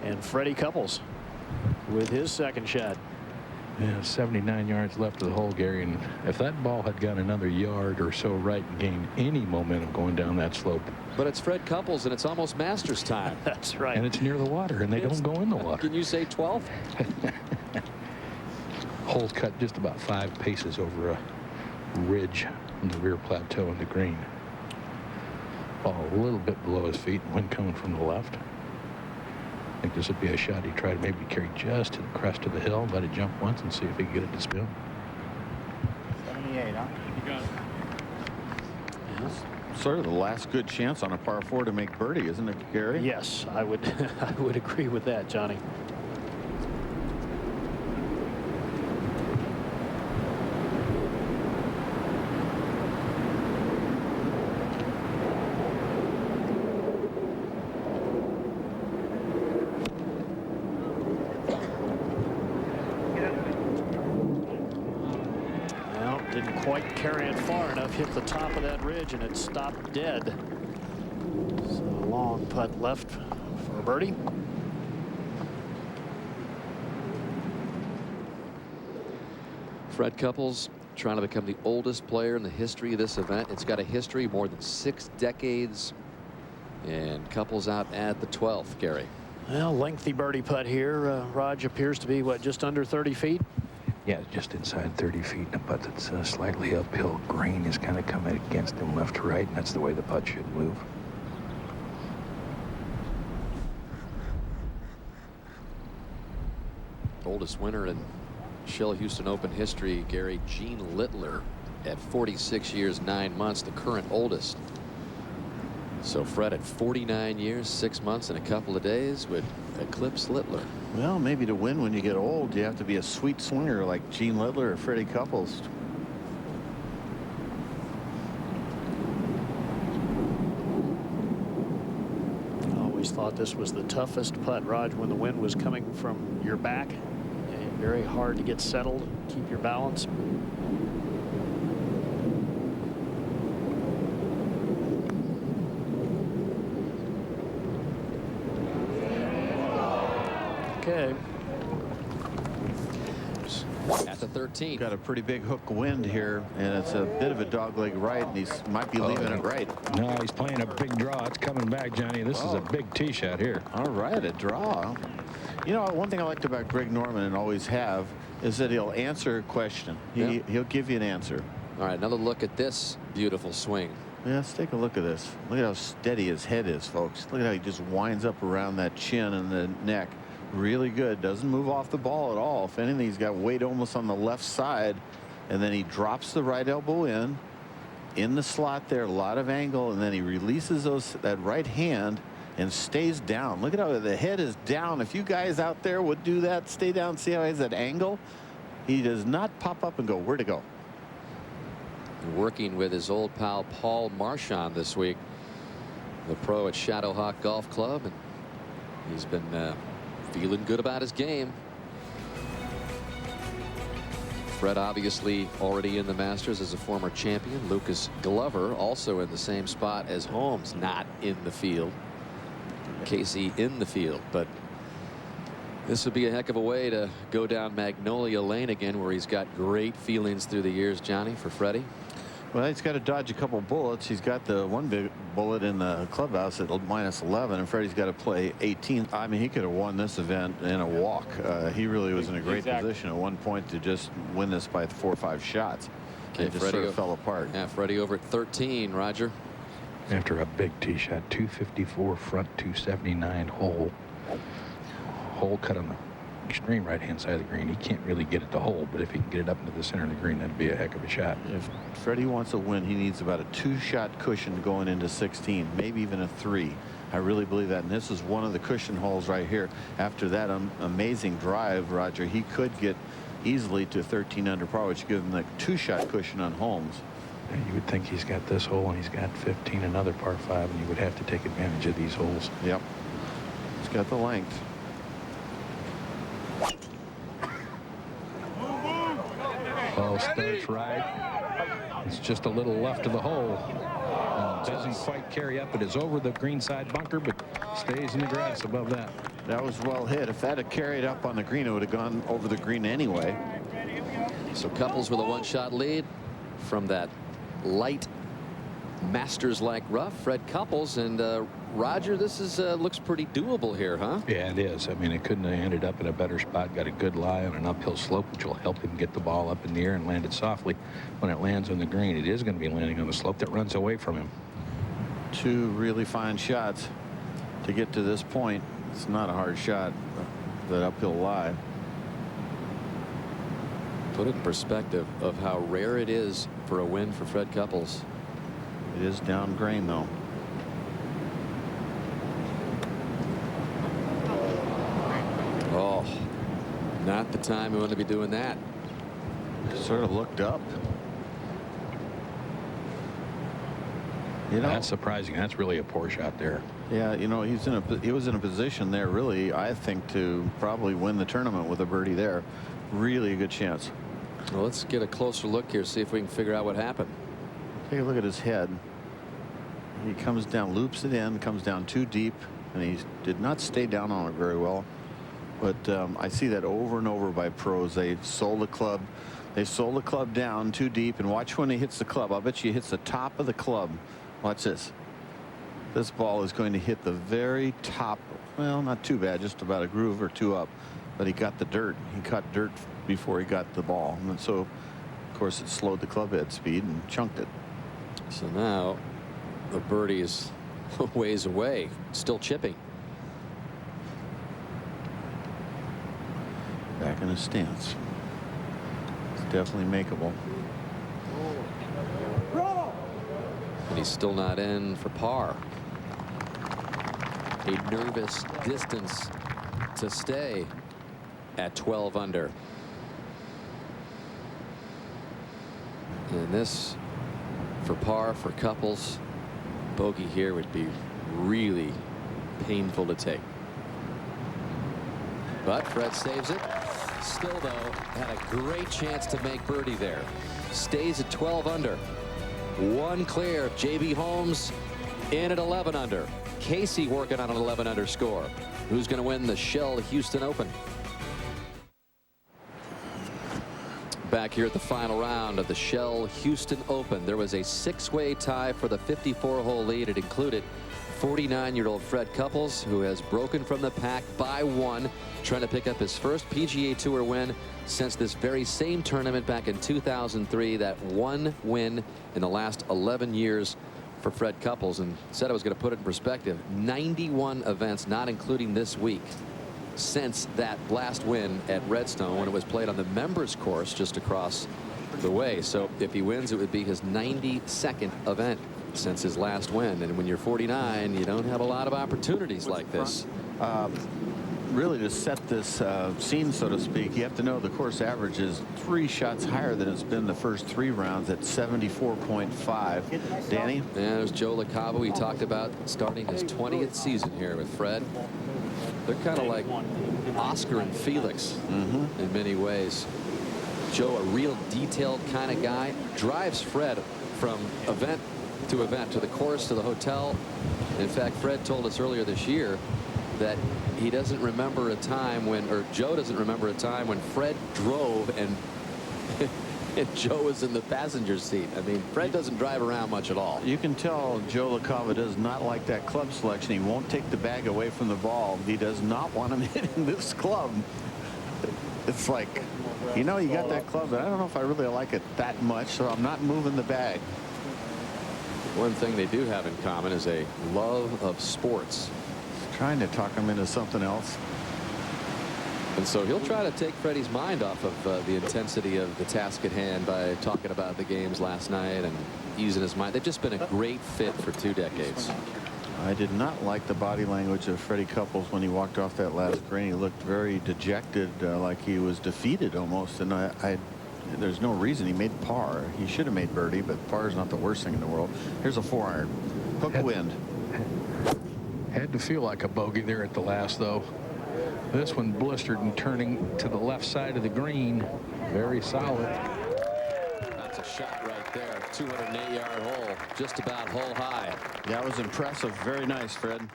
And Freddie Couples with his second shot. Yeah, 79 yards left of the hole, Gary, and if that ball had gone another yard or so right and gained any momentum going down that slope. But it's Fred Couples, and it's almost Masters time. That's right. And it's near the water, and they don't go in the water. Can you say 12? Hole's cut just about 5 paces over a ridge on the rear plateau in the green. Ball a little bit below his feet, wind coming from the left. I think this would be a shot he'd try to maybe carry just to the crest of the hill, let it jump once and see if he can get it to spin. 78, huh? You got it. Yes. Sort of the last good chance on a par 4 to make birdie, isn't it, Gary? Yes, I would I would agree with that, Johnny. Didn't quite carry it far enough, hit the top of that ridge, and it stopped dead. So a long putt left for a birdie. Fred Couples trying to become the oldest player in the history of this event. It's got a history more than 6 decades. And Couples out at the 12th, Gary. Well, lengthy birdie putt here. Raj appears to be, what, just under 30 feet? Yeah, just inside 30 feet, and a putt that's slightly uphill. Green is kind of coming against him left to right, and that's the way the putt should move. Oldest winner in Shell Houston Open history, Gary, Gene Littler, at 46 years 9 months, the current oldest. So Fred at 49 years 6 months and a couple of days would eclipse Littler. Well, maybe to win when you get old, you have to be a sweet swinger like Gene Littler or Freddie Couples. I always thought this was the toughest putt, Raj, when the wind was coming from your back. And very hard to get settled, keep your balance. Okay. At the 13th. Got a pretty big hook wind here, and it's a bit of a dogleg right, and he might be leaving it right. No, he's playing a big draw. It's coming back, Johnny. This is a big tee shot here. All right, a draw. You know, one thing I liked about Greg Norman and always have is that he'll answer a question. He'll give you an answer. All right, another look at this beautiful swing. Yeah, let's take a look at this. Look at how steady his head is, folks. Look at how he just winds up around that chin and the neck. Really good. Doesn't move off the ball at all. If anything, he's got weight almost on the left side, and then he drops the right elbow in the slot there, a lot of angle, and then he releases that right hand and stays down. Look at how the head is down. If you guys out there would do that, stay down, see how he has that angle. He does not pop up and go. Where to go? Working with his old pal Paul Marchand this week, the pro at Shadowhawk Golf Club, and he's been feeling good about his game. Fred obviously already in the Masters as a former champion. Lucas Glover also in the same spot as Holmes, not in the field. Casey in the field, but this would be a heck of a way to go down Magnolia Lane again, where he's got great feelings through the years, Johnny, for Freddie. Well, he's got to dodge a couple bullets. He's got the one big bullet in the clubhouse at -11, and Freddie's got to play 18. I mean, he could have won this event in a walk. He really was in a great position at one point to just win this by 4 or 5 shots. Okay, it just Freddie sort of fell apart. Yeah, Freddie over at 13, Roger. After a big tee shot, 254 front, 279 hole. Hole cut on the extreme right-hand side of the green. He can't really get it to hole, but if he can get it up into the center of the green, that'd be a heck of a shot. If Freddie wants to win, he needs about a 2-shot cushion going into 16, maybe even a 3. I really believe that, and this is one of the cushion holes right here. After that amazing drive, Roger, he could get easily to 13 under par, which gives him the 2-shot cushion on Holmes. And you would think he's got this hole and he's got 15, another par 5, and he would have to take advantage of these holes. Yep. He's got the length. Ball starts right. It's just a little left of the hole. Doesn't quite carry up. It is over the green side bunker, but stays in the grass above that. That was well hit. If that had carried up on the green, it would have gone over the green anyway. So Couples with a one-shot lead from that light Masters-like rough. Fred Couples and Roger, this is looks pretty doable here, huh? Yeah, it is. I mean, it couldn't have ended up in a better spot. Got a good lie on an uphill slope, which will help him get the ball up in the air and land it softly. When it lands on the green, it is going to be landing on the slope that runs away from him. 2 really fine shots to get to this point. It's not a hard shot, that uphill lie. Put it in perspective of how rare it is for a win for Fred Couples. It is down grain, though. Oh, not the time we want to be doing that. Sort of looked up. You know, That's surprising. That's really a poor shot there. yeah, you know, he was in a position there, really, I think, to probably win the tournament with a birdie there. Really a good chance. Well, let's get a closer look here, see if we can figure out what happened. Take a look at his head. He comes down, loops it in, comes down too deep, and he did not stay down on it very well. But I see that over and over by pros. They sold the club. They sold the club down too deep, and watch when he hits the club. I'll bet you he hits the top of the club. Watch this. This ball is going to hit the very top. Well, not too bad, just about a groove or 2 up. But he got the dirt. He caught dirt before he got the ball. And so, of course, it slowed the club head speed and chunked it. So now the birdie is a ways away, still chipping. Back in his stance. It's definitely makeable. And he's still not in for par. A nervous distance to stay at 12 under. And this for par for Couples. Bogey here would be really painful to take. But Fred saves it. Still, though, had a great chance to make birdie there. Stays at 12 under. 1 clear. J.B. Holmes in at 11 under. Casey working on an 11 under score. Who's going to win the Shell Houston Open? Back here at the final round of the Shell Houston Open, there was a 6-way tie for the 54-hole lead. It included 49-year-old Fred Couples, who has broken from the pack by 1, trying to pick up his first PGA Tour win since this very same tournament back in 2003. That 1 win in the last 11 years for Fred Couples. And said I was going to put it in perspective, 91 events, not including this week, since that last win at Redstone when it was played on the members course just across the way. So if he wins, it would be his 92nd event since his last win. And when you're 49, you don't have a lot of opportunities like this. Really, to set this scene, so to speak, you have to know the course average is 3 shots higher than it's been the first 3 rounds at 74.5. Danny? Yeah, there's Joe LaCava. We talked about starting his 20th season here with Fred. They're kind of like Oscar and Felix in many ways. Joe, a real detailed kind of guy, drives Fred from event to event, to the course, to the hotel. In fact, Fred told us earlier this year that he doesn't remember a time when, or Joe doesn't remember a time when Fred drove and Joe was in the passenger seat. I mean, Fred doesn't drive around much at all. You can tell Joe LaCava does not like that club selection. He won't take the bag away from the ball. He does not want him hitting this club. It's like, you know, you got that club, but I don't know if I really like it that much, so I'm not moving the bag. One thing they do have in common is a love of sports. Trying to talk him into something else. And so he'll try to take Freddie's mind off of the intensity of the task at hand by talking about the games last night and easing his mind. They've just been a great fit for 2 decades. I did not like the body language of Freddie Couples when he walked off that last green. He looked very dejected, like he was defeated almost. And there's no reason he made par. He should have made birdie, but par is not the worst thing in the world. Here's a 4-iron. Hook wind. Had to feel like a bogey there at the last, though. This one blistered and turning to the left side of the green. Very solid. That's a shot right there. 208-yard hole, just about hole high. That was impressive. Very nice, Fred.